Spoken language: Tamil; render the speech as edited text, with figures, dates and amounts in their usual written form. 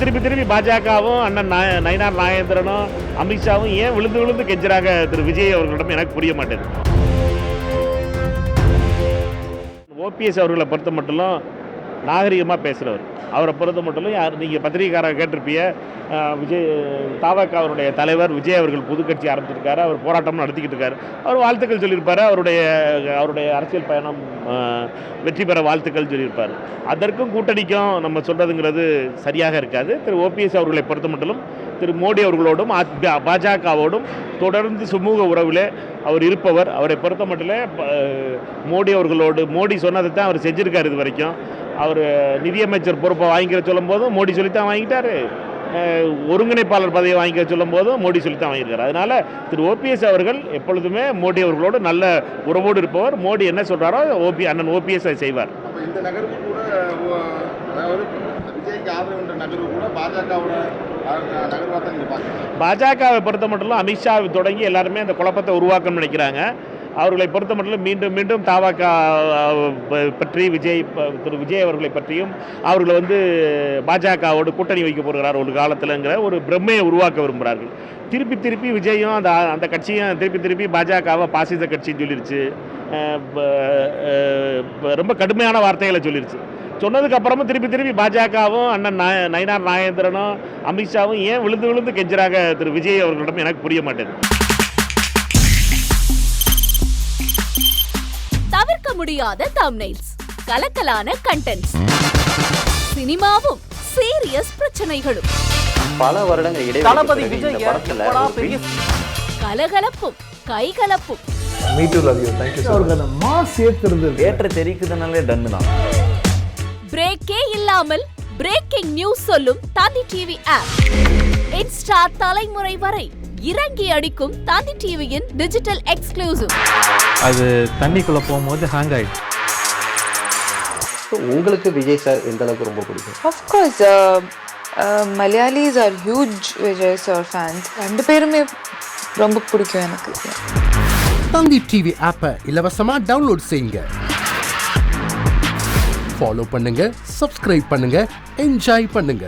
திருப்பி திருப்பி பாஜகவும் அண்ணன் நயினார் நாகேந்திரனும் அமித்ஷாவும் ஏன் விழுந்து விழுந்து கெஞ்சுறாங்க திரு விஜய் அவர்களிடம் எனக்கு புரிய மாட்டேங்குது. ஓபிஎஸ் அவர்களை பொறுத்த மட்டும் நாகரிகமாக பேசுகிறவர். அவரை பொறுத்த மட்டும் யார் நீங்கள் பத்திரிகைக்காரர் கேட்டிருப்பீங்க, விஜய் தாவக அவருடைய தலைவர் விஜய் அவர்கள் புது கட்சி ஆரம்பிச்சிருக்காரு, அவர் போராட்டம் நடத்திக்கிட்டு இருக்காரு, அவர் வாழ்த்துக்கள் சொல்லியிருப்பார், அவருடைய அரசியல் பயணம் வெற்றி பெற வாழ்த்துக்கள் சொல்லியிருப்பார். அதற்கும் கூட்டணிக்கும் நம்ம சொல்கிறதுங்கிறது சரியாக இருக்காது. திரு ஓபிஎஸ் அவர்களை பொறுத்த மட்டும் திரு மோடி அவர்களோடும் பாஜகவோடும் தொடர்ந்து சுமூக உறவில் அவர் இருப்பவர். அவரை பொறுத்த மட்டும் மோடி அவர்களோடு மோடி சொன்னதை தான் அவர் செஞ்சுருக்கார். இது வரைக்கும் அவர் நிதியமைச்சர் பொறுப்பை வாங்கிக்கிற சொல்லும் போதும் மோடி சொல்லித்தான் வாங்கிட்டார், ஒருங்கிணைப்பாளர் பதவியை வாங்கிக்க சொல்லும் போதும் மோடி சொல்லித்தான் வாங்கியிருக்காரு. அதனால் திரு ஓபிஎஸ் அவர்கள் எப்பொழுதுமே மோடி அவர்களோடு நல்ல உறவோடு இருப்பவர். மோடி என்ன சொல்கிறாரோ அண்ணன் ஓபிஎஸ் அதை செய்வார். இந்த நகர்வு கூட அதாவது விஜய்க்கு ஆதரவு என்ற நகர்வு கூட பாஜகவோட நகர்வாக தான் நீங்கள் பார்க்குறீங்க. பாஜகவை பொறுத்த மட்டும் அமித்ஷா தொடங்கி எல்லாருமே அந்த குழப்பத்தை உருவாக்கணும்னு நினைக்கிறாங்க. அவர்களை பொறுத்த மட்டும் மீண்டும் மீண்டும் தாவக பற்றி திரு விஜய் அவர்களை பற்றியும் அவர்களை பாஜகவோடு கூட்டணி வைக்க போகிறார் ஒரு காலத்தில்ங்கிற ஒரு பிரம்மையை உருவாக்க விரும்புகிறார்கள். திருப்பி திருப்பி விஜயும் அந்த கட்சியும் திருப்பி பாஜகவை பாசிச கட்சின்னு சொல்லிருச்சு, ரொம்ப கடுமையான வார்த்தைகளை சொல்லிருச்சு. சொன்னதுக்கு அப்புறமும் திருப்பி பாஜகவும் அண்ணன் நயினார் நாகேந்திரனும் அமித்ஷாவும் ஏன் விழுந்து விழுந்து கெஞ்சுறாங்க திரு விஜய் அவர்களிடம் எனக்கு புரிய மாட்டேங்குது. தவிர்க்க முடியாத தம்ப்நெயில்ஸ், கலக்கலான கண்டென்ட்ஸ், சினிமாவும் சீரியஸ் பிரச்சனைகளும், பல வருடங்கள் இடைவெளி கலகலப்பும் கைகலப்பும், ஏற்ற தெரிக்குதுனாலே டன்னு தான். பிரேக்கே இல்லாமல் பிரேக்கிங் நியூஸ் சொல்லும் தந்தி டிவி ஆப். இன்ஸ்டா தலைமுறை வரை இறங்கி அடிக்கும் தந்தி டிவியின் டிஜிட்டல் எக்ஸ்க்ளூசிவ். அது தண்ணிக்குள்ள போகும்போது ஹேங் ஆயிடுச்சு. உங்களுக்கு விஜய் சார் எந்த அளவுக்கு ரொம்ப பிடிக்கும்? Of course, Malayalis are huge Vijay sir fans. ரெண்டு பேருமே ரொம்ப பிடிக்கும் எனக்கு. தந்தி டிவி ஆப்பை இலவசமா டவுன்லோட் செய்யுங்க, ஃபாலோ பண்ணுங்க, சப்ஸ்கிரைப் பண்ணுங்க, என்ஜாய் பண்ணுங்க.